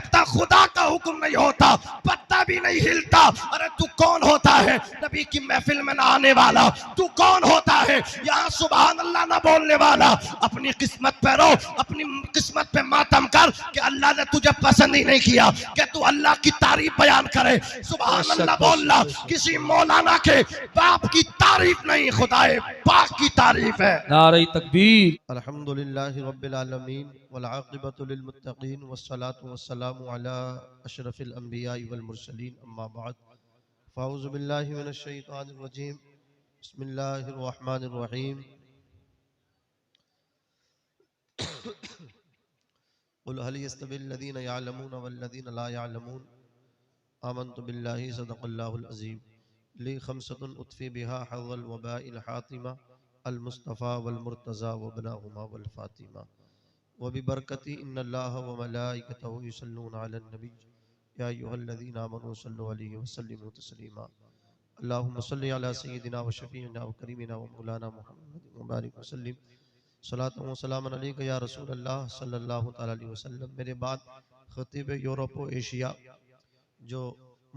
जब तक खुदा का हुक्म नहीं होता पत्ता भी नहीं हिलता। अरे तू कौन होता है नबी की महफिल में ना आने वाला? तू कौन होता है यहाँ सुभान अल्लाह ना बोलने वाला? अपनी किस्मत पे रो, अपनी किस्मत पे मातम कर कि अल्लाह ने तुझे पसंद ही नहीं किया कि तू अल्लाह की तारीफ बयान करे। सुभान अल्लाह बोलना। किसी मौलाना के बाप की तारीफ नहीं, खुदाए पाक की तारीफ है। नारे तकबीर। अल्हम्दुलिल्लाहि रब्बिल आलमीन वल आक़िबतु लिल मुत्तक़ीन वस्सलातु वस्सलामु अला अशरफिल अंबिया वल मुरसलीन अम्मा बाद फ़अऊज़ु बिल्लाहि मिनश शैतानिर रजीम बिस्मिल्लाहिर रहमानिर रहीम क़ुल हल यस्तविल लज़ीना यअलमून वल लज़ीना ला यअलमून आमन्तु बिल्लाहि सदक़ल्लाहुल अज़ीम ली खमसतुन उत्फ़ी बिहा हज़्ज़ल वबाइल हातिमा अल मुस्तफ़ा वल मुर्तज़ा व बनाहुमा वल फ़ातिमा व बिबरकती इन्नल्लाह व मलाइकतहु युसल्लूना अलन नबी या अय्युहल्लज़ीना आमनू सल्लु अलैहि व सल्लिमू तस्लीमा अल्लाहुम्मा सल्लि अला सय्यिदिना व शफ़ीइना व करीमिना व मौलाना मुहम्मद व बारिक व सल्लिम सलातु व सलामन अलैका या रसूलल्लाह सल्लल्लाहु तआला अलैहि वसल्लम। मेरे बाद खतीब यूरोप व एशिया जो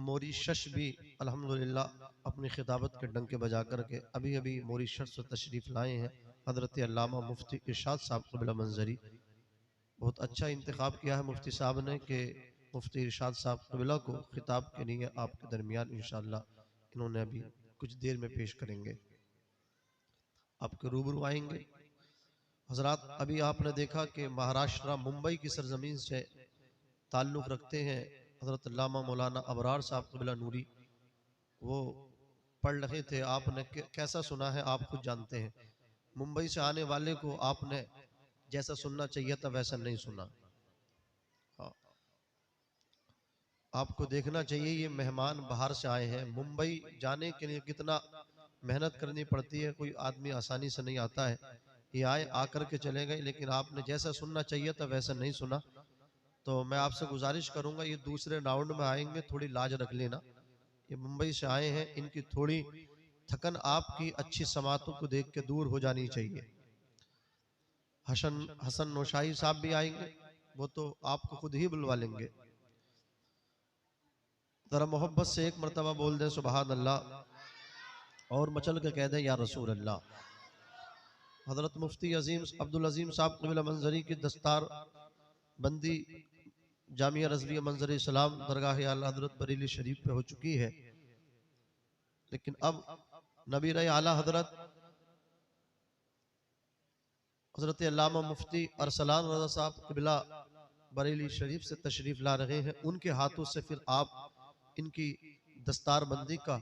मॉरिशस भी अल्हम्दुलिल्लाह अपनी खिताबत के डंके बजा करके अभी अभी मॉरिशस से तशरीफ़ लाए हैं, हज़रत अल्लामा मुफ्ती इरशाद साहब क़िबला मंज़री। बहुत अच्छा इंतखाब किया है मुफ्ती साहब ने कि मुफ्ती इरशाद साहब क़िबला को खिताब के लिए आपके दरमियान इंशाअल्लाह इन्होंने अभी कुछ देर में पेश करेंगे, आपके रूबरू आएंगे। हज़रात, अभी आपने देखा कि महाराष्ट्र मुंबई की सरजमीन से ताल्लुक़ रखते हैं हज़रत अल्लामा मौलाना अबरार साहब क़िबला नूरी। वो पढ़ रहे थे, आपने कैसा सुना है आप खुद जानते हैं। मुंबई से आने वाले को आपने जैसा सुनना चाहिए था वैसा नहीं सुना। हाँ, आपको देखना चाहिए ये मेहमान बाहर से आए हैं। मुंबई जाने के लिए कितना मेहनत करनी पड़ती है, कोई आदमी आसानी से नहीं आता है। ये आए आकर के चले गए, लेकिन आपने जैसा सुनना चाहिए था वैसा नहीं सुना। तो मैं आपसे गुजारिश करूंगा ये दूसरे राउंड में आएंगे, थोड़ी लाज रख लेना। ये मुंबई से आए हैं, इनकी थोड़ी थकन आपकी अच्छी समातों को देख के दूर हो जानी चाहिए। हसन नौशाही साहब भी आएंगे, वो तो आपको खुद ही बुलवा लेंगे। जरा मोहब्बत से एक मरतबा बोल दें सुबहान अल्लाह और मचल के कह दें या रसूल अल्लाह। हजरत मुफ्ती अजीम अब्दुल अजीम साहब क़िबला मंज़री की दस्तार बंदी जामिया रज़विया मंज़र इस्लाम दरगाह आला हज़रत बरेली शरीफ पे हो चुकी है, लेकिन अब नबी रहे आला हज़रत हज़रत अल्लामा मुफ्ती अरसलान रज़ा साहब क़िबला बरेली शरीफ से तशरीफ़ ला रहे हैं। उनके हाथों से फिर आप इनकी दस्तार बंदी का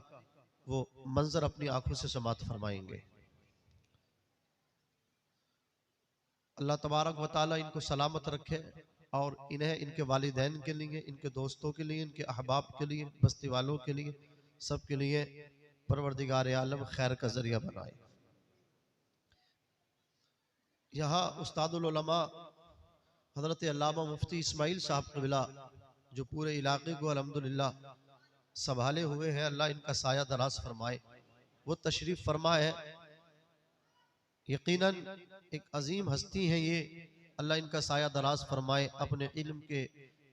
वो मंजर अपनी आंखों से समात फरमाएंगे। अल्लाह तबारक व तआला इनको सलामत रखे और इन्हें इनके वालिदैन के लिए, इनके दोस्तों के लिए, इनके अहबाब के लिए, बस्ती वालों के लिए, सब के लिए परवरदिगार आलम खैर का जरिया बनाए। यहाँ उस्तादुल उलमा हज़रत अल्लामा मुफ्ती इस्माइल साहब क़िबला जो पूरे इलाके को अल्हम्दुलिल्लाह संभाले हुए हैं, अल्लाह इनका साया दराज फरमाए। वो तशरीफ़ फरमा है, यकीनन एक अजीम हस्ती है ये, अल्लाह इनका साया दराज फरमाए। अपने इल्म के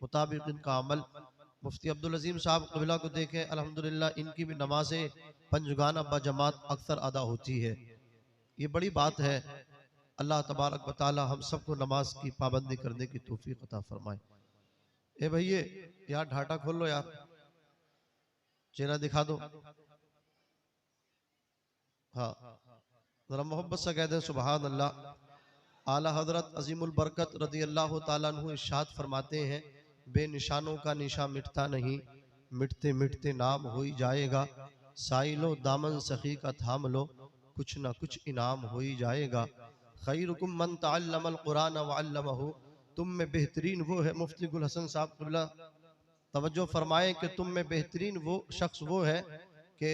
मुताबिक इनका अमल। मुफ्ती अब्दुल अजीम साहब क़िबला को देखें, अल्हम्दुलिल्लाह इनकी भी नमाज़ें पंजगाना बजमात अक्सर अदा होती है। ये बड़ी बात है। अल्लाह तबारक व तआला हम सबको नमाज की पाबंदी करने की तौफीक अता फरमाए। ए भैया यार ढाटा खोल लो यार, चेहरा दिखा दो। हाँ, जरा मोहब्बत से कह दें सुबहान अल्लाह। आला हजरत अजीमुल बरकत रदी अल्लाह ताला अन्हु इरशाद फरमाते हैं, बेनिशानों का निशा मिटता नहीं, मिटते मिटते नाम हो ही जाएगा। साइलो दामन सखी का थाम लो, कुछ ना कुछ इनाम हो ही जाएगा। खैरुकुम मन तअल्लमल कुरान व अल्लमहु, तुम में बेहतरीन वो है। मुफ्ती गुल हसन साहब क़िबला तवज्जो फरमाएं कि तुम में बेहतरीन वो शख्स वो है कि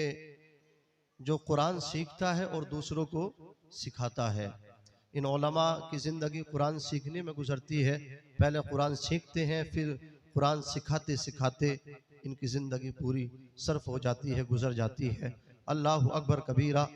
जो कुरान सीखता है और दूसरों को सिखाता है। इन उलमा की ज़िंदगी कुरान सीखने में गुजरती है। पहले कुरान सीखते हैं, फिर कुरान सिखाते सिखाते इनकी ज़िंदगी पूरी सर्फ हो जाती है, गुजर जाती है। अल्लाह अकबर कबीरा।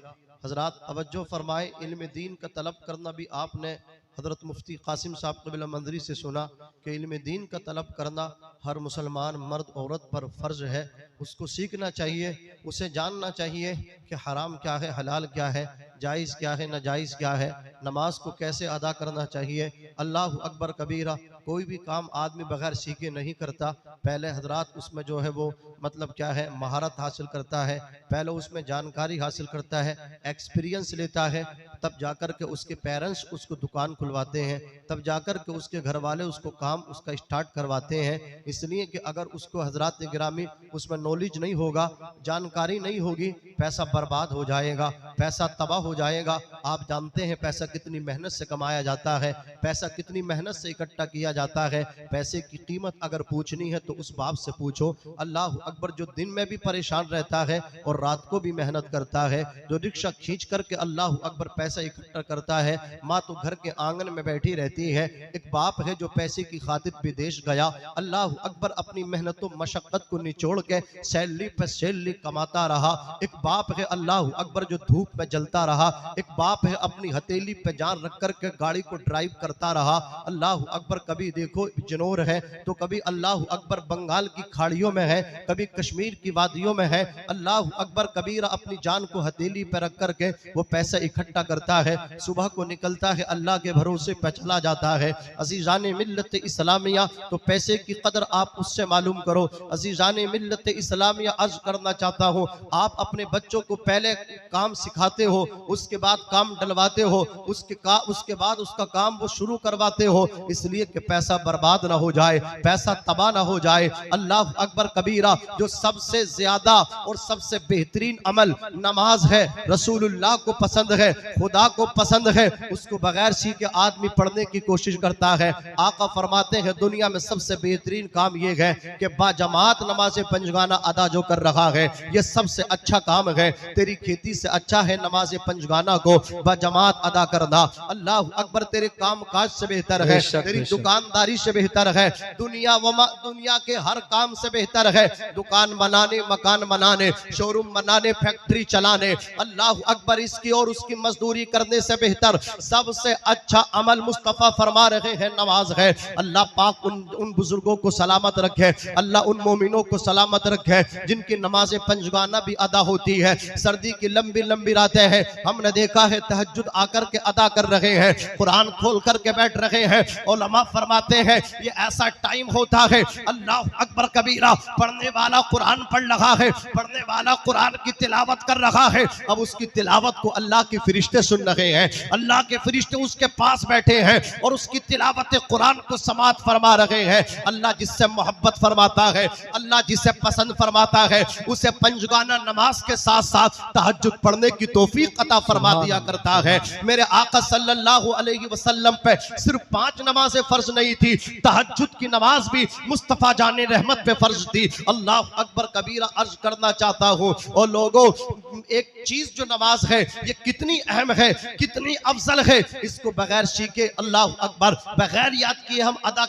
हजरात तवज्जो फरमाए, इल्म दीन का तलब करना भी आपने हज़रत मुफ्ती कासिम साहब क़िबला मंज़री से सुना कि इल्म दीन का तलब करना हर मुसलमान मर्द औरत पर फ़र्ज है, उसको सीखना चाहिए, उसे जानना चाहिए कि हराम क्या है, हलाल क्या है, जायज़ क्या है, नाजायज़ क्या है, नमाज को कैसे अदा करना चाहिए। अल्लाह अकबर कबीरा। कोई भी काम आदमी बगैर सीखे नहीं करता। पहले हजरात उसमें जो है वो मतलब क्या है, महारत हासिल करता है, पहले उसमें जानकारी हासिल करता है, एक्सपीरियंस लेता है, तब जाकर के उसके पेरेंट्स उसको दुकान खुलवाते हैं, तब जाकर के उसके घर वाले उसको काम उसका स्टार्ट करवाते हैं। इसलिए कि अगर उसको हजरात गिरामी उसमें नॉलेज नहीं होगा, जानकारी नहीं होगी, पैसा बर्बाद हो जाएगा, पैसा तबाह हो जाएगा। आप जानते हैं पैसा कितनी मेहनत से कमाया जाता है, पैसा कितनी मेहनत से इकट्ठा किया जाता है। पैसे की कीमत अगर पूछनी है तो उस बाप से पूछो। अल्लाह अकबर, जो दिन में भी परेशान रहता है और रात को भी मेहनत करता है, जो रिक्शा खींच करके अल्लाह अकबर पैसा इकट्ठा करता है। माँ तो घर के आंगन में बैठी रहती है। एक बाप है जो पैसे की खातिर विदेश गया, अल्लाह अकबर अपनी मेहनतों मशक्कत को निचोड़ के सैलरी पे सैलरी कमाता रहा। एक बाप है अल्लाह अकबर जो धूप में जलता रहा। एक बाप है अपनी हथेली पे जान रख कर के गाड़ी को ड्राइव करता रहा। अल्लाह अकबर कभी देखो बिजनौर है तो कभी अल्लाह अकबर बंगाल की खाड़ियों में है, कभी कश्मीर की वादियों में है। अल्लाह अकबर कबीरा अपनी जान को हथेली पे रख करके वो पैसा इकट्ठा करता है, सुबह को निकलता है, अल्लाह के भरोसे पे चला जाता है। अजीजाने मिल्लत इस्लामिया, तो पैसे की कदर आप उससे मालूम करो। अजीजाने मिल्लत इस्लामिया, अर्ज करना चाहता हूँ, आप अपने बच्चों को पहले काम सिखाते हो, उसके बाद काम डलवाते हो, उसके बाद उसका काम वो शुरू करवाते हो, इसलिए कि पैसा बर्बाद ना हो जाए, पैसा तबाह ना हो जाए। अल्लाह अकबर कबीरा। जो सबसे ज्यादा और सबसे बेहतरीन अमल नमाज है, रसूलुल्लाह को पसंद है, खुदा को पसंद है, उसको बगैर सीखे आदमी पढ़ने की कोशिश करता है। आका फरमाते हैं दुनिया में सबसे बेहतरीन काम ये है कि बाजमात नमाज पंजगाना अदा जो कर रहा है, ये सबसे अच्छा काम है। तेरी खेती से अच्छा है नमाज पंजगाना को बाजमात अदा करना। अल्लाह अकबर, तेरे काम काज से बेहतर है, तेरी दुकानदारी से बेहतर है, दुनिया के हर काम से बेहतर है। दुकान बनाने, मकान बनाने, शोरूम बनाने, फैक्ट्री चलाने, अल्लाह अकबर, इसकी और उसकी मजदूरी करने से बेहतर सबसे अच्छा अमल मुस्तफा फरमा रहे हैं नमाज है। अल्लाह पाक उन बुजुर्गों को सलामत रखे, अल्लाह उन मोमिनों को सलामत रखे जिनकी नमाज पंजगाना भी अदा होती है। सर्दी की लंबी लंबी रातें हैं, हमने देखा है तहज्जुद आकर के अदा कर रहे हैं, कुरान खोल करके बैठ रहे हैं। उलमा फरमाते हैं ये ऐसा टाइम होता है, अल्लाह अकबर कबीरा, पढ़ने वाला कुरान पढ़ रहा है, पढ़ने वाला कुरान की तिलावत कर रहा है। अब उसकी तिलावत को अल्लाह के फरिश्ते सुन रहे हैं, अल्लाह के फरिश्ते उसके पास बैठे हैं और उसकी तिलावत कुरान को समात फरमा रहे हैं। अल्लाह जिससे मोहब्बत फरमाता है, अल्लाह जिसे पसंद फरमाता है, उसे पंजगाना नमाज के साथ साथ तहज्जुद पढ़ने की तौफीक अता फरमा दिया करता है। मेरे आका सल्लल्लाहु अलैहि वसल्लम पे सिर्फ 5 नमाजें फर्ज नहीं थी, तहज्जुद की नमाज भी मुस्तफा जाने रहमत पे फर्ज थी। अल्लाह अकबर कबीरा, अर्ज करना चाहता हूँ और लोगों, एक चीज जो नमाज है ये कितनी अहम है, कितनी अफजल है, इसको बगैर सीखे अल्लाह अकबर बगैर याद किए हम अदा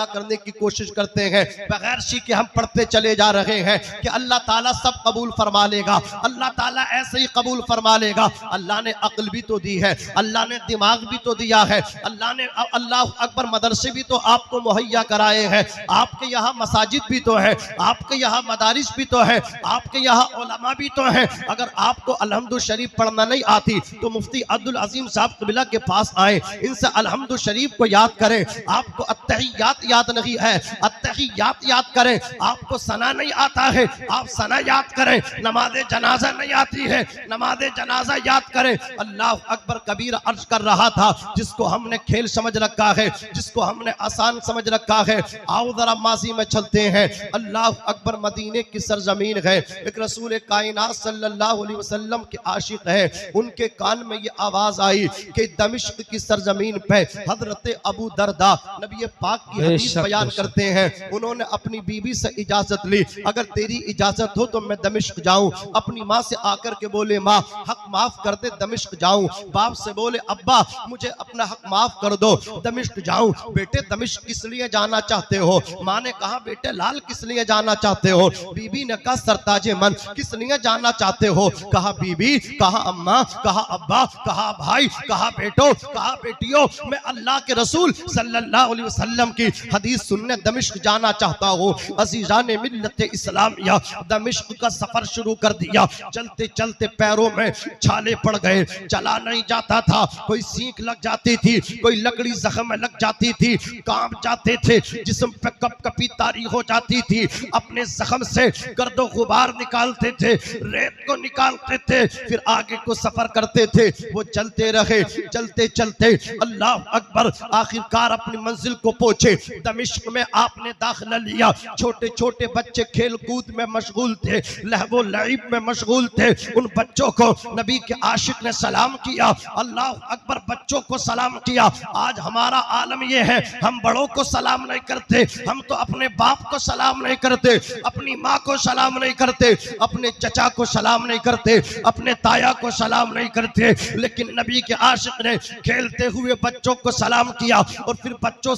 करने की कोशिश करते हैं, बगैर सीखे हम पढ़ते चले जा रहे हैं कि अल्लाह ताला सब कबूल फरमा लेगा, अल्लाह ताला ऐसे ही कबूल फरमा लेगा। अल्लाह ने अक्ल भी तो दी है, अल्लाह ने दिमाग भी तो दिया है, अल्लाह ने अल्लाह अकबर मदरसे भी तो आपको मुहैया कराए हैं, आपके यहाँ मसाजिद भी तो है, आपके यहाँ मदारिस भी तो है, आपके यहाँ उलमा भी तो है। अगर आपको अलहम्दु शरीफ पढ़ना नहीं आती तो मुफ्ती अब्दुल अजीम साहब क़िबला के पास आए, इनसे अलहम्दु शरीफ को याद करें। आपको अत्तहियात याद नहीं है, अत्तहियात याद करें। आपको सना नहीं आता है, आप सना याद करें। नमाज़े जनाजा नहीं आती है, नमाज़े जनाजा याद करें। अल्लाह अकबर कबीर अर्ज कर रहा था, जिसको हमने खेल समझ रखा है, जिसको हमने आसान समझ रखा है, आओ जरा माजी में चलते हैं। अल्लाह अकबर मदीने की सरजमीन है, एक रसूल कायनात सल्लल्लाहु अलैहि वसल्लम के आशिक है, उनके कान में ये आवाज आई कि दमिश्क की सरजमीन पे हजरत अबू दरदा नबी पाक की हदीस बयान करते हैं, उन्होंने अपनी बीवी से इजाजत ली, अगर तेरी इजाजत हो तो मैं दमिश्क जाऊं। अपनी माँ से आकर के बोले, माँ हक माफ कर दे, दमिश्क जाऊं। बाप से बोले, अब्बा मुझे अपना हक माफ कर दो, दमिश्क जाऊं। बेटे दमिश्क किस लिए जाना चाहते हो? माँ ने कहा बेटे लाल किस लिए जाना चाहते हो? बीबी ने कहा सरताजे मन किस लिए जाना चाहते हो? कहा बीबी, कहा अम्मा, कहा अब्बा, कहा भाई, कहा बेटो, कहा बेटियों, मैं अल्लाह के रसूल सल्लल्लाहु अलैहि वसल्लम की हदीस सुनने दमिश्क जाना चाहता हूँ। अजीजान मिल्लत इस्लामिया दमिश्क का सफर शुरू कर दिया। चलते चलते पैरों में छाले पड़ गए, चला नहीं जाता था, कोई सीख लग जाती थी, कोई लकड़ी जख्म में लग जाती थी, कांप जाते थे, जिस्म पे कपकपी तारी हो जाती थी। अपने जख्म से गर्दो गुबार निकालते थे, रेत को निकालते थे, फिर आगे को सफर करते थे। वो चलते रहे, चलते चलते अल्लाह अकबर, आखिरकार अपनी मंजिल को पहुंचे। दमिश्क में आपने दाखिला लिया। छोटे छोटे बच्चे खेल कूद में मशगूल थे, लहवो लईब में मशगूल थे। उन बच्चों को नबी के आशिक ने सलाम किया। अल्लाह अकबर, बच्चों को सलाम किया। आज हमारा आलम यह है, हम बड़ों को सलाम नहीं करते, हम तो अपने बाप को सलाम नहीं करते, अपनी माँ को सलाम नहीं करते, अपने चचा को सलाम नहीं करते, अपने ताया को सलाम नहीं करते। लेकिन नबी के आशिक ने खेलते हुए बच्चों को सलाम किया और फिर बच्चों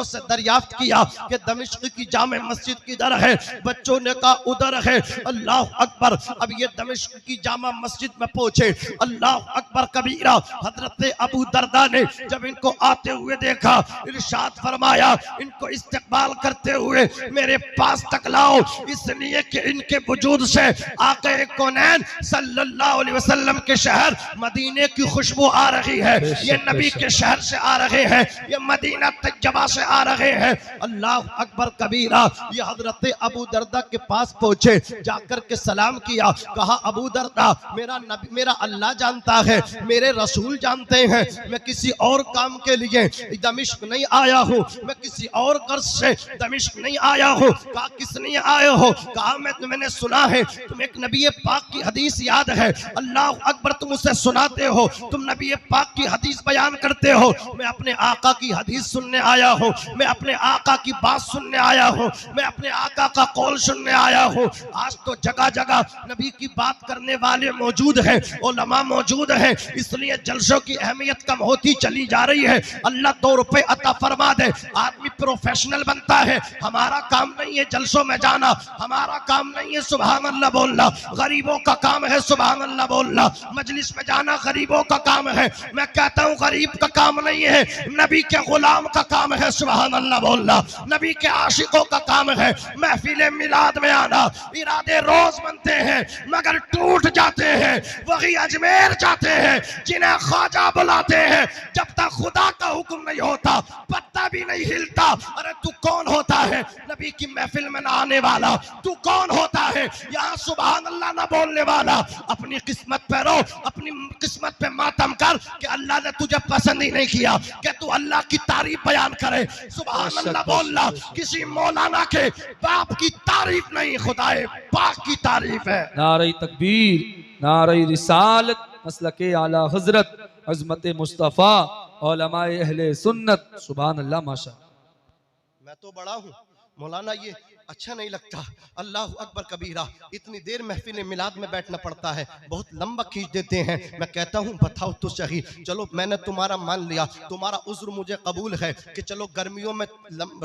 से दरियाफ्त किया कि दमिश्क की जामे मस्जिद किधर है? बच्चों ने कहा उधर है। अल्लाह अकबर, अब ये दमिश्क की जामा मस्जिद में पहुंचे। अल्लाह अकबर कबीरा, हजरत अबू दरदा ने जब इनको आते हुए देखा, इरशाद फरमाया इनको इस्तकबाल करते हुए मेरे पास तक लाओ, इसलिए कि इनके वजूद से आका कौनैन सल्लल्लाहु अलैहि वसल्लम के शहर मदीने की खुशबू आ रही है। ये नबी के शहर से आ रहे हैं, ये मदीना तैयबा से आ रहे हैं। अल्लाह अकबर कबीरा, ये हजरत अबू दरदा के पास पहुंचे, जाकर के सलाम किया। कहा अबू दरदा, मेरा नबी, मेरा अल्लाह जानता है, मेरे रसूल जानते हैं, मैं किसी और काम के लिए दमिश्क नहीं आया हूँ, मैं किसी और गर्ज से दमिश्क नहीं आया हूँ। कहा किस लिए आए हो? कहा मैंने सुना है तुम एक नबी पाक की हदीस याद है। अल्लाह अकबर, तुम उसे सुनाते हो, तुम नबी पाक की हदीस बयान करते हो। मैं अपने आका की हदीस सुनने आया हूँ, मैं अपने आका की बात सुनने आया हूँ, मैं अपने आका का कौल सुनने आया हूँ। आज तो जगह जगह नबी की बात करने वाले मौजूद हैं, उलमा मौजूद हैं, इसलिए जलसों की अहमियत कम होती चली जा रही है। अल्लाह 2 रुपए अता फरमा दे, आदमी प्रोफेशनल बनता है। हमारा काम नहीं है जलसों में जाना, हमारा काम नहीं है सुभान अल्लाह बोलना, गरीबों का काम है सुभान अल्लाह बोलना। मजलिस में जाना गरीबों का काम है, मैं कहता हूँ गरीब का काम नहीं है, नबी के गुलाम का काम है सुभान अल्लाह बोलना, नबी के आशिकों का काम है। महफिल मिलाद में आना, इरादे रोज बनते हैं मगर टूट जाते हैं। वही अजमेर जाते हैं जिन्हें ख्वाजा बुलाते हैं, जब तक खुदा का हुक्म नहीं होता पत्ता भी नहीं हिलता। अरे तू कौन होता है नबी की महफिल में ना आने वाला? तू कौन होता है यहाँ सुभान अल्लाह ना बोलने वाला? अपनी किस्मत पे रो, अपनी किस्मत पे मातम कर कि अल्लाह ने तुझे पसंद ही नहीं किया कि तू अल्लाह की तारीफ बयान करे। सुभान अल्लाह बोलना किसी मौलाना के बाप की तारीफ नहीं, खुदाए पाक की तारीफ है। नारे तकबीर, नारे रिसालत, मसलके आला हजरत, अजमत मुस्तफ़ा, उलमाए अहले सुन्नत। सुभान अल्लाह माशाअल्लाह। मैं तो बड़ा हूँ मौलाना, ये अच्छा नहीं लगता। अल्लाह अकबर कबीरा, इतनी देर महफिल मिलाद में बैठना पड़ता है, बहुत लंबा खींच देते हैं। मैं कहता हूँ बताओ तो सही, चलो मैंने तुम्हारा मान लिया, तुम्हारा उज्र मुझे कबूल है कि चलो गर्मियों में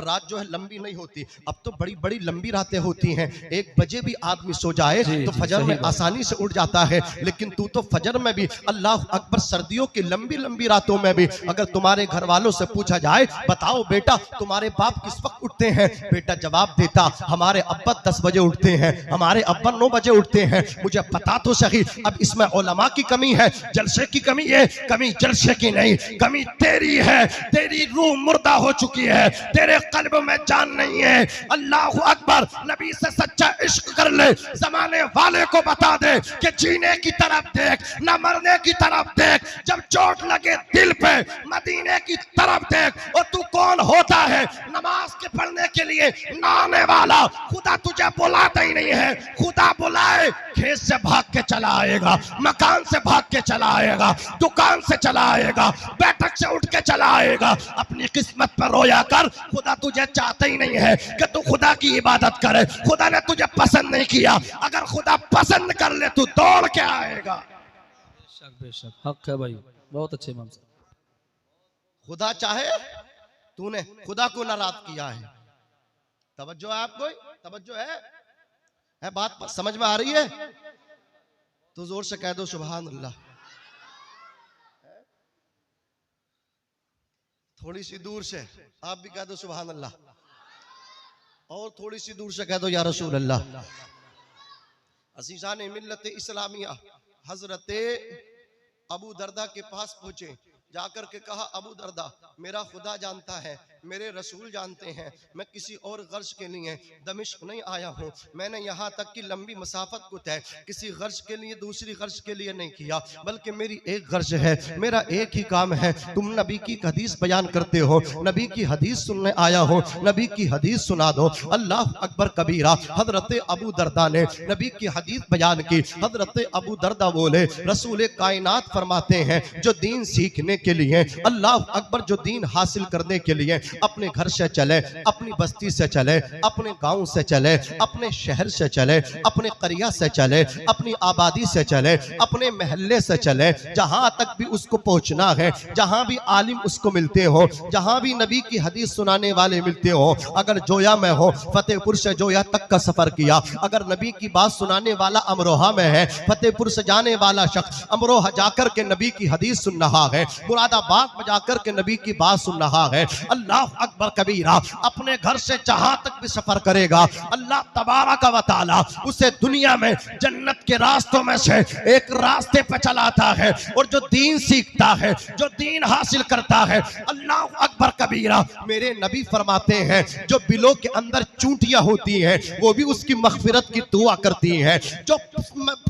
रात जो है लंबी नहीं होती, अब तो बड़ी बड़ी लंबी रातें होती हैं। 1 बजे भी आदमी सो जाए तो फजर में आसानी से उठ जाता है, लेकिन तू तो फजर में भी, अल्लाह अकबर, सर्दियों की लंबी लंबी रातों में भी अगर तुम्हारे घर वालों से पूछा जाए बताओ बेटा तुम्हारे बाप किस वक्त उठते हैं, बेटा जवाब देता हमारे अब्बा 10 बजे उठते हैं, हमारे अब्बा 9 बजे उठते हैं। मुझे पता तो सही, अब इसमें उलमा की कमी है, जलसे की कमी है? कमी जलसे की नहीं, कमी तेरी है। तेरी रूह मुर्दा हो चुकी है, तेरे कल्ब में जान नहीं है। अल्लाह अकबर, नबी से सच्चा इश्क कर ले, जमाने वाले को बता दे कि जीने की तरफ देख, न मरने की तरफ देख। जब चोट लगे दिल पे मदीने की तरफ देख। और तू कौन होता है नमाज के पढ़ने के लिए नाने वाला? खुदा तुझे बुलाता ही नहीं है, खुदा बुलाए खेत से भाग के चला आएगा, मकान से भाग के चला आएगा, दुकान से चला आएगा, बैठक से उठ के चला आएगा। अपनी किस्मत पर रोया कर, खुदा तुझे चाहता ही नहीं है कि तू खुदा की इबादत करे। खुदा ने तुझे पसंद नहीं किया, अगर खुदा पसंद कर ले तू दौड़ के आएगा। बेशक बेशक हक है भाई, बहुत अच्छे इमाम साहब। खुदा चाहे तूने खुदा को नाराज किया है। तवज्जो है आपको? तवज्जो है बात समझ में आ रही है? तो जोर से कह दो सुभान अल्लाह। थोड़ी सी दूर से आप भी कह दो सुभान अल्लाह, और थोड़ी सी दूर से कह दो या रसूल अल्लाह। अज़ीज़ान मिल्लत इस्लामिया हजरत अबू दरदा के पास पहुंचे, जाकर के कहा अबू दरदा मेरा खुदा जानता है, मेरे रसूल जानते हैं, मैं किसी और गर्ज के लिए दमिश्क नहीं आया हूँ। मैंने यहाँ तक कि लंबी मसाफत को तय किसी गर्ज के लिए दूसरी गर्ज के लिए नहीं किया, बल्कि मेरी एक गर्ज है, मेरा एक ही काम है। तुम नबी की हदीस बयान करते हो, नबी की हदीस सुनने आया हो, नबी की हदीस सुना दो। अल्लाह अकबर कबीरा। हजरत अबू दरदा ने नबी की हदीस बयान की। हजरत अबू दरदा बोले रसूल कायनात फरमाते हैं जो दीन सीखने के लिए, अल्लाह अकबर, जो दीन हासिल करने के लिए अपने घर से चले, अपनी बस्ती से चले, अपने गांव से चले, अपने शहर से चले, अपने करिया से चले, अपनी आबादी से चले, अपने महल्ले से चले, जहां तक भी उसको पहुंचना है, जहां भी आलिम उसको मिलते हो, जहां भी नबी की हदीस सुनाने वाले मिलते हो। अगर जोया में हो, फतेहपुर से जोया तक का सफर किया, अगर नबी की बात सुनाने वाला अमरोहा में है, फतेहपुर से जाने वाला शख्स अमरोहा जाकर के नबी की हदीस सुन रहा है, मुरादाबाद में जाकर के नबी की बात सुन रहा है। अल्लाह अकबर कबीरा। अपने घर से जहां तक भी सफर करेगा, अल्लाह तबारक व तआला उसे दुनिया में जन्नत के रास्तों में से एक रास्ते पर चलाता है। और जो दीन सीखता है, जो दीन हासिल करता है, अल्लाह अकबर कबीरा, मेरे नबी फरमाते हैं जो बिलों के अंदर चूंटियां होती हैं वो भी उसकी मगफिरत की दुआ करती हैं, जो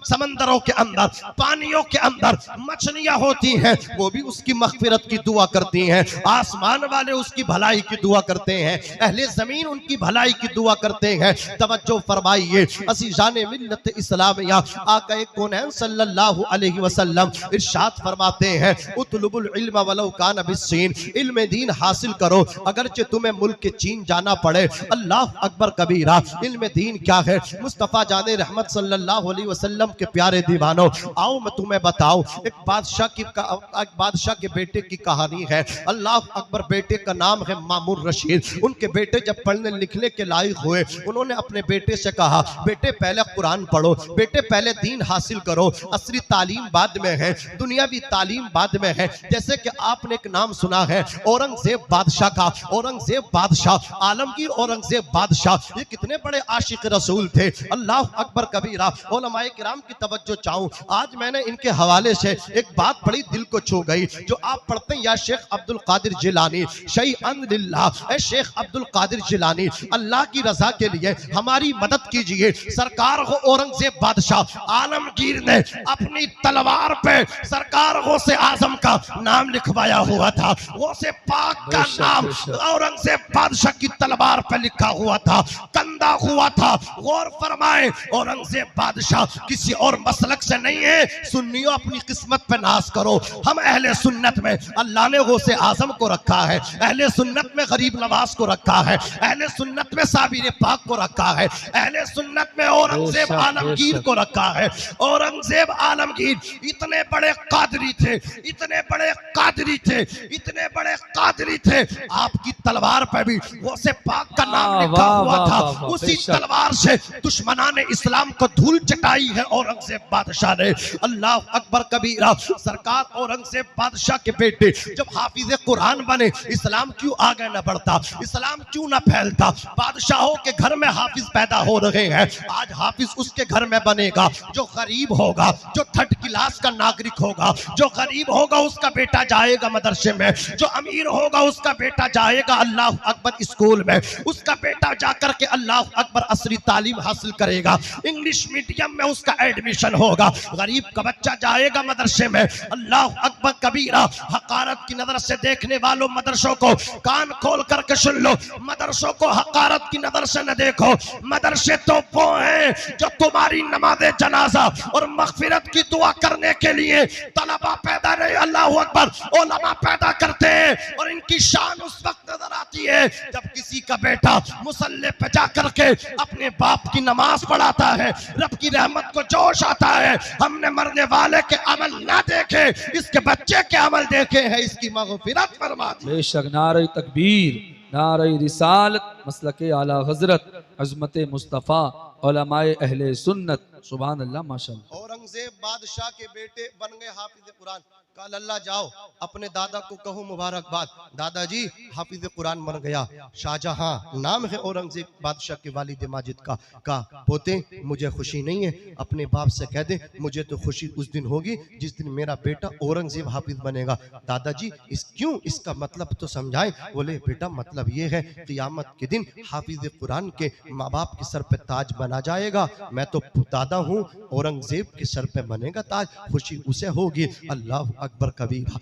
समंदरों के अंदर, पानियों के अंदर मछलियां होती हैं वो भी उसकी मगफिरत की दुआ करती हैं, आसमान वाले उसकी भलाई की दुआ करते हैं, अहले जमीन उनकी भलाई की दुआ करते हैं। तवज्जो फरमाइए अज़ीज़ान मिल्लत इस्लामिया, आका कौनैन सल्लल्लाहु अलैहि वसल्लम इरशाद फरमाते हैं उतलुबुल इल्म वलौ कान बिस्सीन, इल्म दीन हासिल करो अगरचे तुम्हें मुल्क के चीन जाना पड़े। अल्लाह अकबर कबीरा। इल्म दीन क्या है? मुस्तफ़ा जाने रहमत सल्लल्लाहु अलैहि वसल्लम के प्यारे दीवानों, आओ मैं तुम्हें बताऊं, एक बादशाह के बेटे की कहानी है। अल्लाह अकबर। बेटे का नाम है मामूर रशीद। उनके बेटे जब पढ़ने लिखने के लायक हुए, उन्होंने अपने बेटे से कहा बेटे पहले कुरान पढ़ो, बेटे पहले दीन हासिल करो, असली तालीम बाद में है, दुनियावी तालीम बाद में है। जैसे कि आपने एक नाम सुना है औरंगजेब बादशाह का। औरंगजेब बादशाह, आलमगीर औरंगजेब बादशाह, ये कितने बड़े आशिक रसूल थे। अल्लाह अकबर कबीरा। उलमाए किराम की तवज्जो चाहूं, आज मैंने इनके हवाले से एक बात बड़ी दिल को छू गई, जो आप पढ़ते हैं, या शेख अब्दुल कादिर जिलानी शैअन लिल्लाह, ए शेख अब्दुल कादिर जिलानी, अल्लाह की रजा के लिए हमारी मदद कीजिए। सरकार को औरंगजेब बादशाह आलमगीर ने अपनी तलवार पे सरकार गौसे आजम का नाम लिखवाया हुआ था। गौसे पाक का नाम औरंगजेब बादशाह की तलवार पे लिखा हुआ था, कंधा हुआ था। गौर फरमाए, औरंगजेब बादशाह किसी और मसलक से नहीं है। सुन्नियों अपनी किस्मत पे नाज करो, हम अहले सुन्नत में अल्लाह ने गौसे आजम को रखा है, अहले सुन्नत में गरीब नवाज को रखा है, अहले सुन्नत में साबिर पाक को रखा है, अहले सुन्नत में औरंगजेब आलमगीर को रखा है। औरंगजेब आलमगीर इतने बड़े कादरी थे, इतने बड़े कादरी थे, इतने बड़े कादरी थे, आपकी तलवार पे भी गौसे पाक का नाम लिखा हुआ था। उसी तलवार से दुश्मनाने इस्लाम को धूल चटाई है औरंगजेब बादशाह ने। अल्लाह अकबर कबीरा। सरकार औरंगजेब बादशाह के बेटे जब हाफिज कुरान बने, इस्लाम क्यों आगे न बढ़ता, इस्लाम क्यों न फैलता। बादशाहों के घर में हाफिज पैदा हो रहे हैं, आज हाफिज उसके घर में बनेगा जो गरीब होगा, जो थर्ड क्लास का नागरिक होगा। जो गरीब होगा उसका बेटा जाएगा मदरसे में, जो अमीर होगा उसका बेटा जाएगा अल्लाह अकबर स्कूल में, उसका बेटा जाकर के अल्लाह अकबर असली तालीम हासिल करेगा, इंग्लिश मीडियम में उसका एडमिशन होगा। गरीब का बच्चा जाएगा मदरसे में, अल्लाह अकबर कबीरा। हकारत की नजर से देखने वालों, मदरसों को कान खोल करके सुन लो, मदरसों को हकारत की नजर से न देखो। मदरसे तो वो हैं जो तुम्हारी नमाज़े जनाजा और मगफिरत की दुआ करने के लिए तलबा पैदा नहीं, अल्लाह अकबर, उलमा पैदा करते हैं। और इनकी शान उस वक्त नजर आती है जब किसी का बेटा मुसल्ले पे जाकर करके अपने बाप की नमाज पढ़ाता है, रब की रहमत को जोश आता है। हमने मरने वाले के अमल ना देखे, इसके बच्चे के अमल देखे हैं, इसकी मग़फ़िरत फरमा दी। बेशक नारे तकबीर, नारे रिसालत, मसलके आला हजरत, अज़मत मुस्तफ़ा, उलमाए अहले सुन्नत, सुभान अल्लाह माशाअल्लाह। औरंगजेब बादशाह के बेटे बन गए हाफिज कुरान। कल अल्लाह जाओ अपने दादा को कहो मुबारकबाद, दादाजी हाफिज कुरान बन गया। शाहजहां नाम है औरंगजेब बादशाह के वालिद माजिद का पोते, मुझे खुशी नहीं है, अपने बाप से कह दे मुझे तो खुशी उस दिन होगी जिस दिन मेरा बेटा औरंगजेब हाफिज बनेगा। दादाजी क्यों, इसका मतलब तो समझाएं। बोले बेटा मतलब ये है क़ियामत के दिन हाफिज कुरान के माँ बाप के सर पे ताज बना जाएगा। मैं तो दादा हूँ, औरंगजेब के सर पे बनेगा ताज, खुशी उसे होगी। अल्लाह अकबर कबीरा।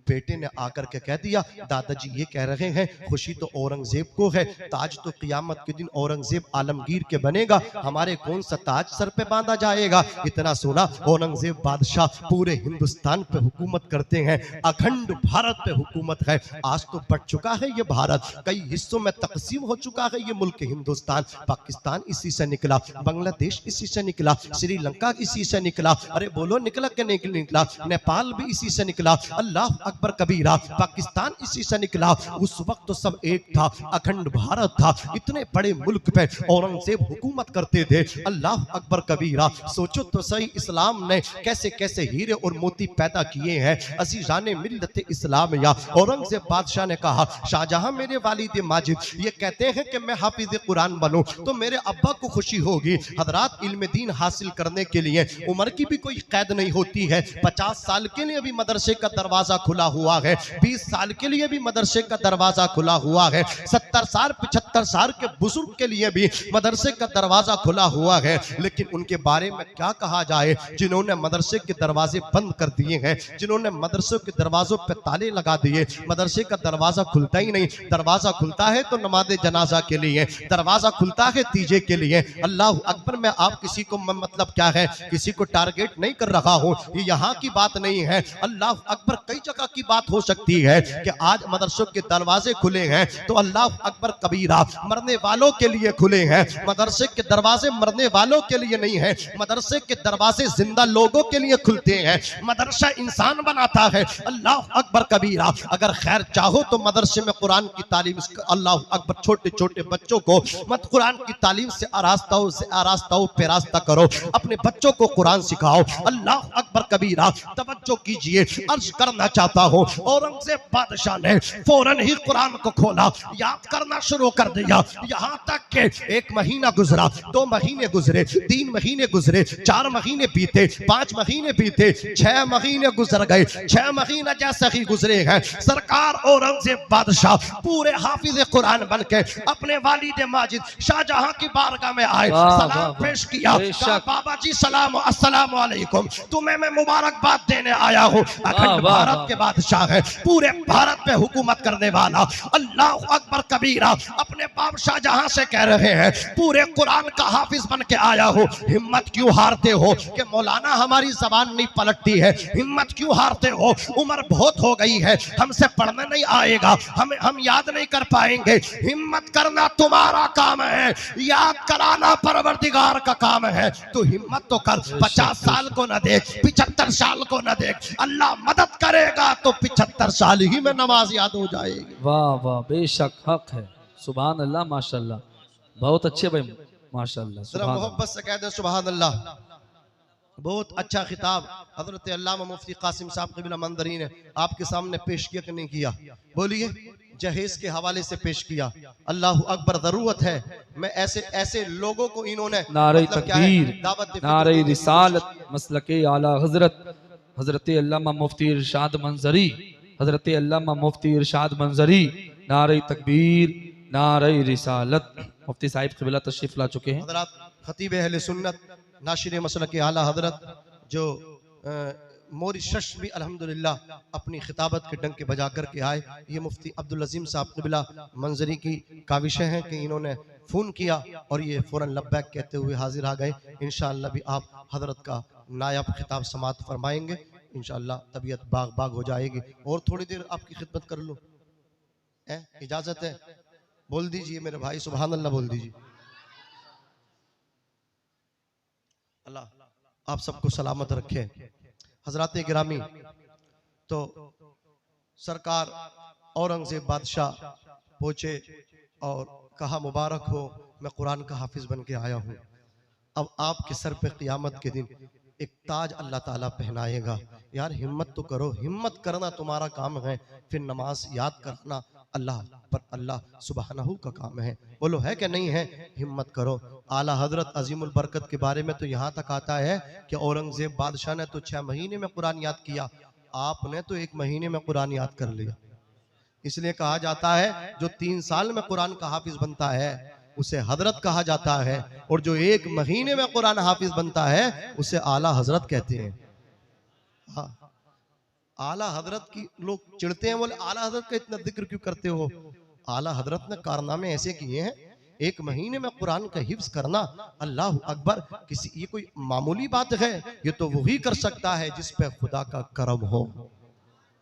बेटे ने आकर के कह दिया दादाजी ये कह रहे हैं खुशी तो औरंगजेब को है, ताज तो क़ियामत के दिन औरंगजेब आलमगीर के बनेगा, हमारे कौन सा ताज सर पे बांधा जाएगा। इतना सुना औरंगजेब बादशाह पूरे हिंदुस्तान पे हुकूमत करते हैं, अखंड भारत पे हुकूमत है। आज तो बढ़ चुका है ये भारत, कई हिस्सों में तकसीम हो चुका है ये मुल्क हिंदुस्तान। पाकिस्तान इसी से निकला, बांग्लादेश इसी से निकला, श्रीलंका इसी से निकला, अरे बोलो निकला कि नहीं निकला, नेपाल भी इसी से निकला। अल्लाह अकबर कबीरा, पाकिस्तान इसी से निकला। उस वक्त तो सब एक था, अखंड भारत था। इतने बड़े मुल्क पे औरंगजेब हुकूमत करते थे। अल्लाह अकबर कबीरा। सोचो तो सही इस्लाम ने कैसे कैसे हीरे और मोती पैदा किए हैं। अजीजाने मिल्लत इस्लाम या औरंगजेब बादशाह ने कहा शाहजहां मेरे वालिद माजिद ये कहते हैं कि मैं हाफिज कुरान बनूं तो मेरे अब्बा को खुशी होगी। हजरात इल्म दीन हासिल करने के लिए उम्र की भी कोई कैद नहीं होती है। 50 साल के लिए भी मदरसे का दरवाजा खुला हुआ है, 20 साल के लिए भी मदरसे का दरवाजा खुला हुआ है, 70 साल 75 साल के बुजुर्ग के लिए भी मदरसे का दरवाजा खुला हुआ है। लेकिन उनके बारे में क्या कहा जाए जिन्होंने मदरसे के दरवाजे बंद कर दिए हैं, जिन्होंने मदरसे के दरवाजों पे ताले लगा दिए, मदरसे का दरवाजा खुलता ही नहीं। दरवाजा खुलता है तो नमाज जनाजा के लिए, दरवाजा खुलता है तीजे के लिए। अल्लाह अकबर। मैं आप किसी को मतलब क्या है, किसी को टारगेट नहीं कर रहा हूँ, ये यहाँ की बात नहीं है। अल्लाह अकबर कई जगह की बात हो सकती है कि आज मदरसों के दरवाजे खुले हैं तो अल्लाह अकबर कबीरा मरने वालों के लिए खुले हैं। मदरसे के दरवाजे मरने वालों के लिए नहीं है, मदरसे के दरवाजे जिंदा लोगों के लिए खुलते हैं। मदरसा इंसान बनाता है। अल्लाह अकबर कबीरा। अगर खैर चाहो तो मदरसे में कुरान की तालीम, अल्लाह अकबर, छोटे छोटे बच्चों को मत कुरान की तालीम से आरास्ता पेरास्ता करो, अपने बच्चों को कुरान सिखाओ। अल्लाह अकबर कबीरा। तवज्जो कीजिए, अर्ज करना चाहता हूँ औरंगजेब बादशाह ने फौरन ही कुरान को खोला, याद करना शुरू कर दिया। यहाँ तक के 1 महीना गुजरा, 2 महीने गुजरे, 3 महीने गुजरे, 4 महीने बीते, 5 महीने बीते, 6 महीने गुजर गए। 6 महीने जैसे ही गुजरे हैं सरकार औरंगजेब बादशाह पूरे हाफिज कुरान बन के अपने वालिद माजिद शाहजहां की बारगाह में आए, सलाम पेश किया। कहा बाबा जी सलाम अस्सलाम वालेकुम, तुम्हें मैं मुबारकबाद देने आया हूँ। अखंड भारत के बादशाह है, पूरे भारत पे हुकूमत करने वाला। अल्लाह अकबर कबीरा। अपने बाप शाहजहां से कह रहे हैं पूरे कुरान का हाफिज बन के आया हो, हिम्मत क्यों हारते हो कि मौलाना हमारी जबान नहीं पलटती है, हिम्मत क्यों हारते हो, उम्र बहुत हो गई है, हमसे पढ़ने नहीं आएगा, हम याद नहीं कर पाएंगे। हिम्मत करना तुम्हारा काम है, याद कराना परवरदिगार का काम है। तो हिम्मत तो कर, 50 साल को न देख, 75 साल को न देख, अल्लाह मदद करेगा तो 75 साल ही में नमाज याद हो जाएगी। वाह वाह, बेशक हक है। सुभान अल्लाह माशाल्लाह, बहुत अच्छे भाई माशाल्लाह। जरा मोहब्बत से कह दे सुभान अल्लाह। बहुत अच्छा खिताब हजरत अल्लामा मुफ्ती कासिम साहब क़िबला मंदरी ने आपके सामने पेश किया कि नहीं किया? बोलिए। जहेज के हवाले से पेश किया। अल्लाह अकबर। जरूरत है मैं ऐसे लोगों को इन्होंने नारे तकबीर, दावत, नारे रिसालत, मसलके आला हजरत हजरत अल्लामा मुफ्ती इरशाद मंजरी, हजरत अल्लामा मुफ्ती इरशाद मंजरी, नारे तकबीर, नारे रिसालत। मुफ्ती साहिब क़िबला तशरीफ ला चुके हैं। हजरत खतीब अहले सुन्नत नाशिर मसलके आला हजरत जो मॉरिशस भी अल्हम्दुलिल्लाह अपनी खिताबत के डंके बजा कर के आए। ये मुफ्ती अब्दुल अजीम साहब क़िबला मंजरी की काविशें हैं कि इन्होंने फ़ोन किया और ये फ़ौरन लब्बैक कहते हुए हाजिर आ गए। इंशाअल्लाह भी आप हजरत का नायाब खिताब समात फरमाएंगे, इंशाअल्लाह तबीयत बाग बाग हो जाएगी। और थोड़ी देर आपकी खिदमत कर लूँ, इजाज़त है? बोल दीजिए मेरे भाई सुभान अल्लाह बोल दीजिए। अल्लाह आप सबको सलामत रखे। हजरात गिरामी, तो सरकार औरंगजेब बादशाह पहुंचे और कहा मुबारक हो, मैं कुरान का हाफिज बन के आया हूँ। अब आपके सर पे क़यामत के दिन एक ताज अल्लाह ताला पहनाएगा। यार हिम्मत तो करो, हिम्मत करना तुम्हारा काम है, फिर नमाज याद करना अल्लाह पर अल्लाह सुबहानहू का काम है। बोलो है कि नहीं है? हिम्मत करो। आला हजरत अजीमुल बरकत के बारे में तो यहाँ तक आता है कि औरंगजेब बादशाह ने तो 6 महीने में कुरान याद किया, आपने तो 1 महीने में कुरान याद कर लिया। इसलिए कहा जाता है जो 3 साल में कुरान का हाफिज बनता है उसे हजरत कहा जाता है, और जो 1 महीने में कुरान हाफिज बनता है उसे आला हजरत कहते हैं। हाँ, आला हजरत की लोग चिढ़ते हैं, बोले आला हजरत का इतना जिक्र क्यों करते हो? आला हजरत ने कारनामे ऐसे किए हैं, 1 महीने में कुरान का हिफ्ज करना, अल्लाह अकबर, किसी ये कोई मामूली बात है? ये तो वही कर सकता है जिस पे खुदा का करम हो।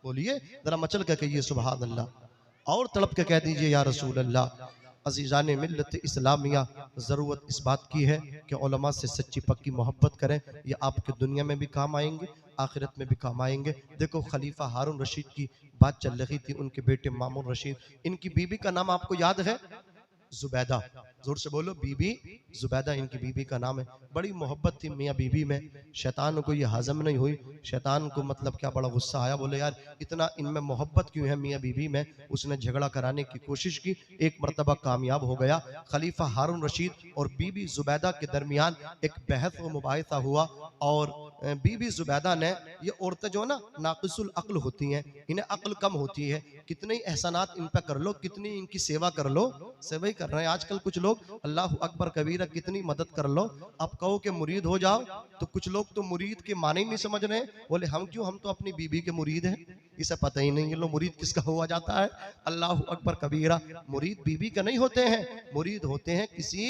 बोलिए जरा मचल के कहिए सुभान अल्लाह, और तड़प के कह दीजिए या रसूल अल्लाह। अजीज़ान मिल्लत इस्लामिया, ज़रूरत इस बात की है कि उलमा से सच्ची पक्की मोहब्बत करें। ये आपके दुनिया में भी काम आएंगे, आखिरत में भी काम आएंगे। देखो खलीफा हारून रशीद की बात चल रही थी, उनके बेटे मामून रशीद, इनकी बीबी का नाम आपको याद है? जुबैदा। जोर से बोलो, बीबी जुबैदा इनकी बीबी का नाम है। बड़ी मोहब्बत थी मियाँ बीबी में। शैतान को ये हाजम नहीं हुई, शैतान को मतलब क्या बड़ा गुस्सा आया, बोले यार इतना इनमें मोहब्बत क्यों है मियाँ बीबी में। उसने झगड़ा कराने की कोशिश की, एक मरतबा कामयाब हो गया। खलीफा हारून रशीद और बीबी जुबैदा के दरमियान एक बहस व मुबाहिसा हुआ, और बीबी जुबैदा ने, ये औरतें जो है ना नाक़िसुल अक्ल होती हैं, इन्हें अक्ल कम होती है, कितने एहसानात इन पर कर लो, कितनी इनकी सेवा कर लो, सेवा ही कर रहे हैं आजकल कुछ लोग, अल्लाह अकबर कबीरा, कितनी मदद कर लो। अब कहो कि मुरीद हो जाओ, तो कुछ लोग तो मुरीद के माने ही नहीं समझ रहे, बोले हम क्यों, हम तो अपनी बीबी के मुरीद हैं। इसे पता ही नहीं ये लोग मुरीद किसका हुआ जाता है। अल्लाह अकबर कबीरा, मुरीद बीबी के नहीं होते हैं, मुरीद होते हैं किसी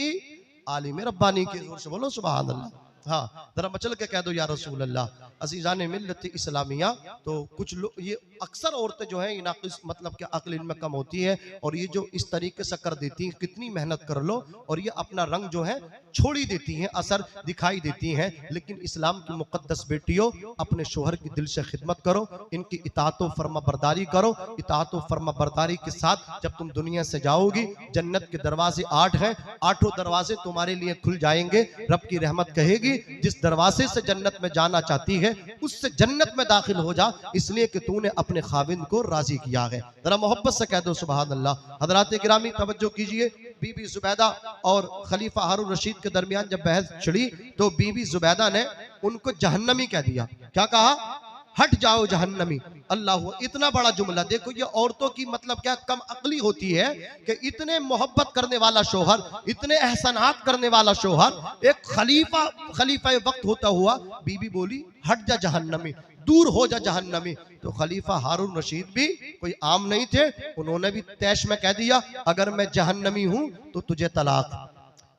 आलिम रब्बानी के। जोर से बोलो सुभान अल्लाह। हाँ, जरा मचल के कह दो या रसूल अल्लाह। अजीज़ान मिल्लत इस्लामिया, तो कुछ लोग, ये अक्सर औरतें जो हैं नाक़िस मतलब क्या अक्ल इनमें कम होती है, और ये जो इस तरीके से कर देती हैं, कितनी मेहनत कर लो और ये अपना रंग जो है छोड़ ही देती हैं, असर दिखाई देती हैं। लेकिन इस्लाम की मुक़द्दस बेटियों, अपने शोहर की दिल से खिदमत करो, इनकी इताअत व फर्मा बरदारी करो। इताअत व फर्मा बरदारी के साथ जब तुम दुनिया से जाओगी, जन्नत के दरवाजे 8 हैं, 8 दरवाजे तुम्हारे लिए खुल जाएंगे। रब की रहमत कहेगी जिस दरवाजे से जन्नत में जाना चाहती है उससे जन्नत में दाखिल हो जा, इसलिए कि तूने अपने खाविंद को राजी किया है। जरा मोहब्बत से कह दो सुभान अल्लाह। हजरात गिरामी तवज्जो कीजिए, बीबी जुबैदा और खलीफा हारून रशीद के दरमियान जब बहस छिड़ी, तो बीबी जुबैदा ने उनको जहन्नमी कह दिया। क्या कहा? हट जाओ जहन्नमी। अल्लाह, इतना बड़ा जुमला। देखो ये औरतों की मतलब क्या कम अक्ली होती है कि इतने मोहब्बत करने वाला शोहर, इतने एहसानात करने वाला शोहर, एक खलीफा वक्त होता हुआ बीबी बोली हट जा जहन्नमी, दूर हो जा जहन्नमी। तो खलीफा हारून रशीद भी कोई आम नहीं थे, उन्होंने भी तैश में कह दिया अगर मैं जहन्नमी हूं तो तुझे तलाक,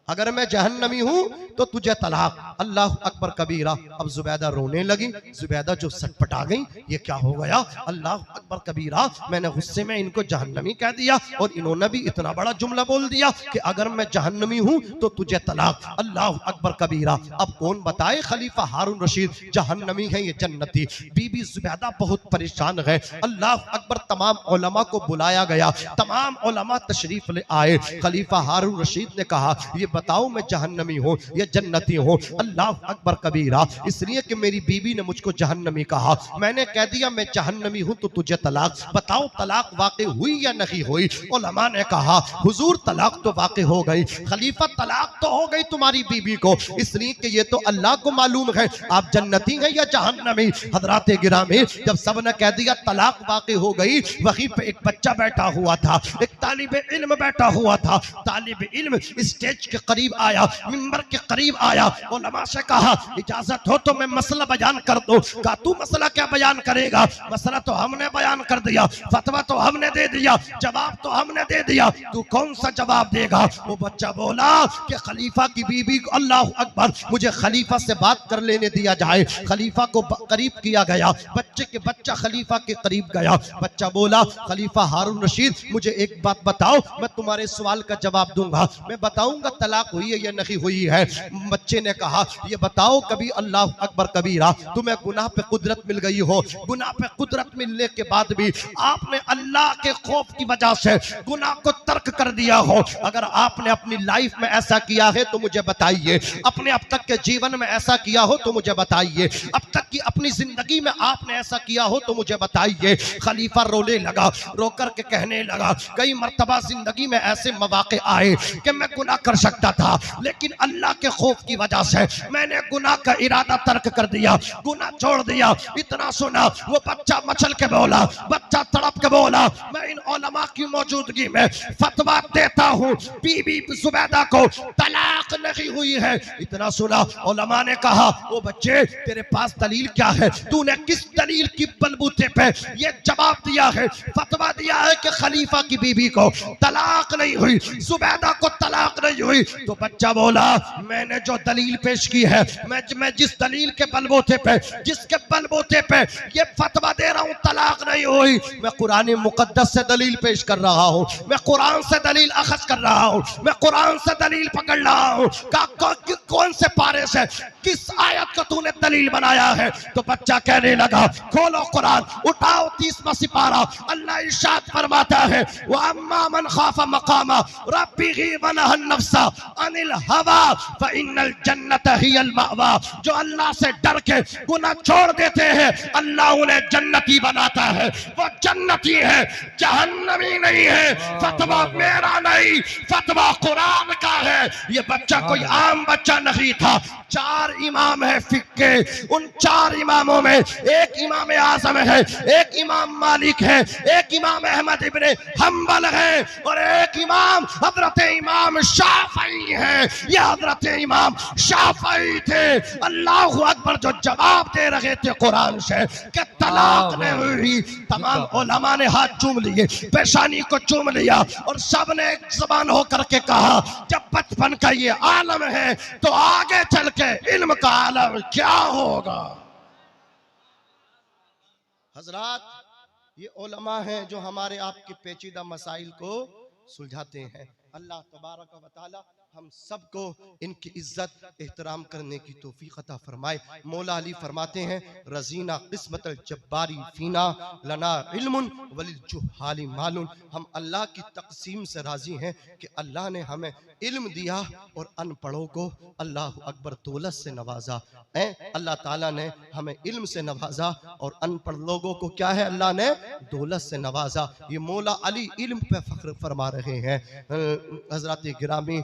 अगर मैं जहन्नमी हूं तो तुझे तलाक। अल्लाह अकबर कबीरा। अब जुबैदा रोने लगी, जुबैदा जो सटपटा गई, ये क्या हो गया? अल्लाह अकबर कबीरा, मैंने गुस्से में इनको जहन्नमी कह दिया और इन्होंने भी इतना बड़ा जुमला बोल दिया कि अगर मैं जहन्नमी हूं तो तुझे तलाक। अल्लाह अकबर कबीरा। अब कौन बताए खलीफा हारून रशीद जहन्नमी है, ये जन्नती। बीबी जुबैदा बहुत परेशान है। अल्लाह अकबर, तमाम उलमा को बुलाया गया, तमाम उलमा तशरीफ ले आए। खलीफा हारून रशीद ने कहा ये बताओ मैं जहन्नमी हूँ या जन्नती हूँ? अल्लाह अकबर कबीरा। इसलिए कि मेरी बीबी ने मुझको जहन्नमी कहा, मैंने कह दिया मैं जहन्नमी हूँ तो तुझे तलाक। बताओ तलाक वाक़ई हुई या नहीं हुई? उलमा ने कहा हुजूर तलाक तो वाक़ई हो गई। खलीफा तलाक तो हो गई तुम्हारी बीबी को, इसलिए कि ये तो अल्लाह को मालूम है आप जन्नती हैं या जहन्नमी। हजरात गिरामी, जब सब ने कह दिया तलाक वाक़ई हो गई, वहीं पे एक बच्चा बैठा हुआ था, एक तालिब इल्म बैठा हुआ था। तालिब इल्म स्टेज के करीब आया, मिंबर के करीब आया, उलमा से कहा इजाजत हो तो मैं मसला बयान कर दूं। कहा तू मसला क्या बयान करेगा? मसला तो हमने बयान कर दिया, फतवा तो हमने दे दिया, जवाब तो हमने दे दिया, तू कौन सा जवाब देगा? वो बच्चा बोला कि खलीफा की बीबी को, अल्लाह अकबर, मुझे खलीफा से बात कर लेने दिया जाए। खलीफा को करीब किया गया, बच्चा खलीफा के करीब गया। बच्चा बोला खलीफा हारून रशीद मुझे एक बात बताओ, मैं तुम्हारे सवाल का जवाब दूंगा, मैं बताऊंगा तलाक तलाक हुई है या नहीं हुई है। बच्चे ने कहा ये बताओ कभी अल्लाह अकबर कबीरा तुम्हें गुनाह पे कुदरत मिल गई हो, गुनाह पे कुदरत मिलने के बाद भी आपने अल्लाह के खौफ की वजह से गुनाह को तर्क कर दिया हो, अगर आपने अपनी लाइफ में ऐसा किया है तो मुझे बताइए, अपने अब तक के जीवन में ऐसा किया हो तो मुझे बताइए, अब तक की अपनी जिंदगी में आपने ऐसा किया हो तो मुझे बताइए। खलीफा रोने लगा, रो करके कहने लगा कई मर्तबा जिंदगी में ऐसे मौके आए कि मैं गुनाह कर सकता था, लेकिन अल्लाह के खौफ की वजह से मैंने गुनाह का इरादा तर्क कर दिया, गुनाह छोड़ दिया। इतना सुना वो बच्चा मचल के बोला, बच्चा तड़प के बोला मैं इन उलमा की मौजूदगी में फतवा देता हूँ बीबी जुबैदा को तलाक नहीं हुई है। इतना सुना उलमा ने कहा ओ बच्चे तेरे पास दलील क्या है, तूने किस दलील की बलबूते पे ये जवाब दिया है, फतवा दिया है कि खलीफा की बीबी को तलाक नहीं हुई, जुबैदा को तलाक नहीं हुई। तो बच्चा बोला मैंने जो दलील पेश की है, मैं जिस दलील के बलबूते पे, जिसके बलबूते पे ये फतवा दे रहा हूँ तलाक नहीं हुई, मैं कुरान मुकद्दस से दलील पेश कर रहा हूँ, मैं कुरान से दलील अखज़ कर रहा हूँ, मैं कुरान से दलील पकड़ रहा हूँ। कौन से पारे से किस आयत को तूने दलील बनाया है? तो बच्चा कहने लगा खोलो कुरान, उठाओ 30वां सिपारा, अल्लाह इरशाद फरमाता है व अम्मा मन खाफा मकामा रब्बिही व नहन नफ्सा अनिल हवा फ इन्नल जन्नत हियल मअवा। जो अल्लाह से डर के गुनाह छोड़ देते हैं अल्लाह उन्हें जन्नती बनाता है, वो जन्नती है, जहन्नमी नहीं है। फतवा मेरा नहीं, फतवा कुरान का है। ये बच्चा कोई आम बच्चा नहीं था, 4 इमाम है फिक्के, उन 4 इमामों में एक इमाम आजम है, एक इमाम मालिक है, एक इमाम अहमद इब्ने हम्बल है और एक इमाम हजरत इमाम शाफई है। ये हजरत इमाम शाफई थे। अल्लाह अकबर जो जवाब दे रहे थे कुरान से कि तलाक नहीं हुई, तमाम उलमा ने हाथ चूम लिए, पेशानी को चूम लिया और सब ने एक ज़बान होकर के कहा जब बचपन का ये आलम है तो आगे चल के इल्म का आलम क्या होगा। हजरात ये उलमा हैं जो हमारे आपके पेचीदा मसाइल को सुलझाते हैं। अल्लाह तबारक व तआला हम सबको इनकी इज्जत एहतराम करने की तौफीक अता फरमाए। मौला अली फरमाते हैं रजीना किस्मत जब्बारी फीना लना इल्मुन वलिल जुहाली मालून। हम अल्लाह की तकसीम से राजी हैं कि अल्लाह ने हमें इल्म दिया और अनपढ़ों को अल्लाह अकबर दौलत से नवाजा। अल्लाह ताला ने हमें इल्म से नवाजा और अनपढ़ लोगों को क्या है अल्लाह ने दौलत से नवाजा। ये मौला अली इल्म पे फख्र फरमा रहे हैं। हजरत गिरामी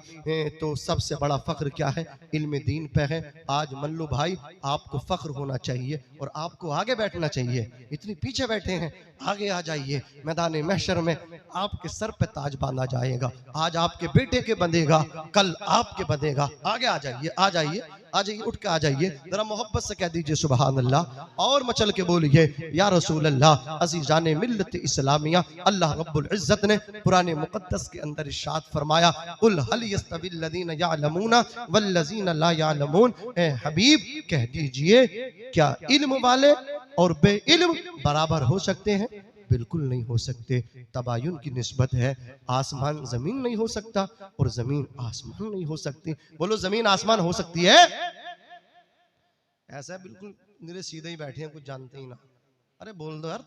तो सबसे बड़ा फख्र क्या है, इल्म दीन पे है। आज मल्लू भाई आपको फख्र होना चाहिए और आपको आगे बैठना चाहिए। इतनी पीछे बैठे हैं, आगे आ जाइए। मैदान महशर में आपके सर पे ताज बांधा जाएगा। आज आपके बेटे के बंधेगा, कल आपके बंधेगा। आगे आ जाइए, आ जाइए, आ जाइए, उठ के आ जाइए। जरा मोहब्बत से कह दीजिए सुभान अल्लाह और मचल के बोलिए या रसूल अल्लाह। अज़ीज़ाने मिल्लत इस्लामिया, अल्लाह रब्बुल इज्जत ने पुराने मुक़द्दस के अंदर इरशाद फरमाया कुल हल यस्तविल लज़ीना यअलमून वल्लज़ीना ला यअलमून। ए हबीब कह दीजिए क्या इल्म वाले और बेइल्म बराबर हो सकते हैं? बिल्कुल नहीं हो सकते। तबायुन की निस्बत है, आसमान जमीन नहीं हो सकता और जमीन आसमान नहीं हो सकती। बोलो जमीन आसमान हो सकती है? ऐसा बिल्कुल मेरे सीधे ही बैठे हैं, कुछ जानते ही ना। अरे बोल दो यार,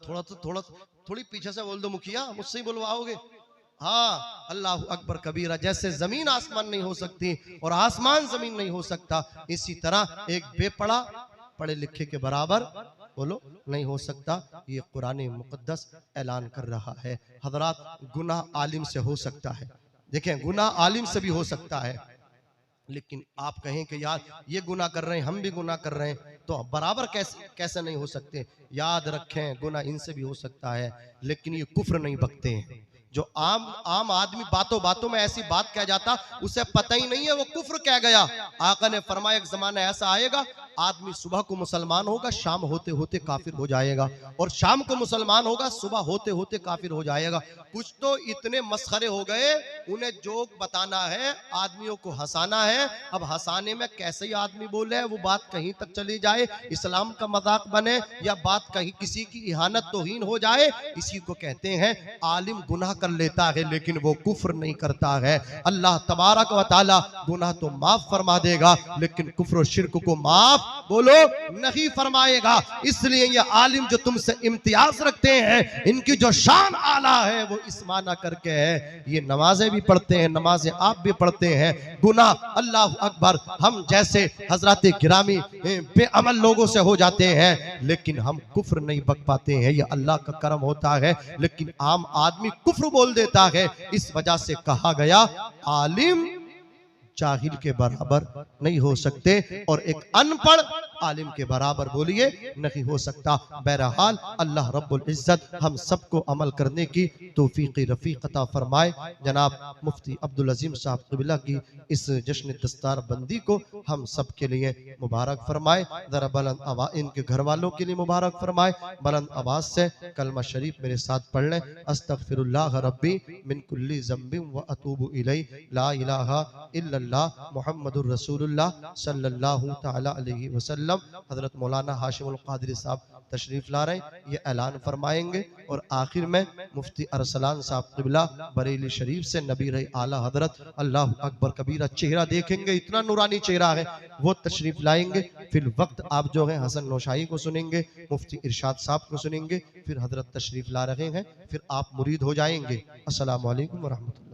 थोड़ी पीछे से बोल दो मुखिया, मुझसे ही बोलवाओगे। हाँ, अल्लाह अकबर कबीरा। जैसे जमीन आसमान नहीं हो सकती और आसमान जमीन नहीं हो सकता, इसी तरह एक बेपढ़ा पढ़े लिखे के बराबर बोलो नहीं हो सकता। ये कुरान मुकद्दस ऐलान कर रहा है। हजरात गुनाह आलिम से हो सकता है, देखें गुनाह आलिम से भी हो सकता है, लेकिन आप कहें कि यार ये गुनाह कर रहे हैं हम भी गुनाह कर रहे हैं, तो बराबर कैसे नहीं हो सकते। याद रखें गुनाह इनसे भी हो सकता है, लेकिन ये कुफ्र नहीं बकते हैं। जो आम आदमी बातों बातों में ऐसी बात कह जाता, उसे पता ही नहीं है वो कुफ्र कह गया। आका ने फरमाया एक जमाना ऐसा आएगा आदमी सुबह को मुसलमान होगा, शाम होते होते काफिर हो जाएगा, और शाम को मुसलमान होगा, सुबह होते होते काफिर हो जाएगा। कुछ तो इतने मस्खरे हो गए, उन्हें जोक बताना है, आदमियों को हंसाना है। अब हंसाने में कैसे ही आदमी बोले, वो बात कहीं तक चली जाए, इस्लाम का मजाक बने, या बात कहीं किसी की इहानत तौहीन हो जाए। इसी को कहते हैं आलिम गुनाह कर लेता है लेकिन वो कुफ्र नहीं करता है। अल्लाह तबारक व तआला गुनाह तो माफ फरमा देगा लेकिन कुफ्र और शिर्क को माफ बोलो नहीं फरमाएगा। इसलिए ये आलिम जो तुमसे इम्तियाज रखते हैं, इनकी जो शान आला है वो इस माना करके है, ये नमाजें भी पढ़ते हैं, नमाजें आप भी पढ़ते हैं, गुनाह अल्लाह अकबर हम जैसे हजरत गिरामी बेअमल लोगों से हो जाते हैं, लेकिन हम कुफ्र नहीं बक पाते हैं, ये अल्लाह का करम होता है। लेकिन आम आदमी कुफ्र बोल देता है, इस वजह से कहा गया आलिम जाहिल के बराबर नहीं हो सकते और एक अनपढ़ आलिम के बराबर बोलिए नहीं हो सकता। बहरहाल अल्लाह रब्बुल इज्जत हम सबको अमल करने की तौफीक रफीक अता फरमाए। जनाब मुफ्ती अब्दुल अजीम साहब क़िबला की इस जश्न दस्तार बंदी को हम सब के लिए मुबारक फरमाए। जरा बुलंद आवाज़ इनके घर वालों के लिए मुबारक फरमाए। बुलंद आवाज से कलमा शरीफ मेरे साथ पढ़ लें। अस्तगफिरुल्लाह रब्बी मिन कुल्ली ज़ंबिन व अतूबु इलैहि ला इलाहा इल्लल्लाह मुहम्मदुर रसूलुल्लाह सल्लल्लाहु तआला अलैहि वसल्लम। हजरत मौलाना हाशिमुल क़ादरी साहब तशरीफ ला रहे हैं, ये ऐलान फरमाएंगे और आखिर में मुफ्ती अरसलान साहब क़िबला बरेली शरीफ से नबी रही आला हजरत अल्लाह अकबर कबीरा चेहरा देखेंगे, इतना नूरानी चेहरा है, वो तशरीफ लाएंगे। फिर वक्त आप जो है हसन नौशाही को सुनेंगे, मुफ्ती इरशाद साहब को सुनेंगे, फिर हजरत तशरीफ ला रहे हैं, फिर आप मुरीद हो जाएंगे। अस्सलामु अलैकुम व रहमतुल्लाह।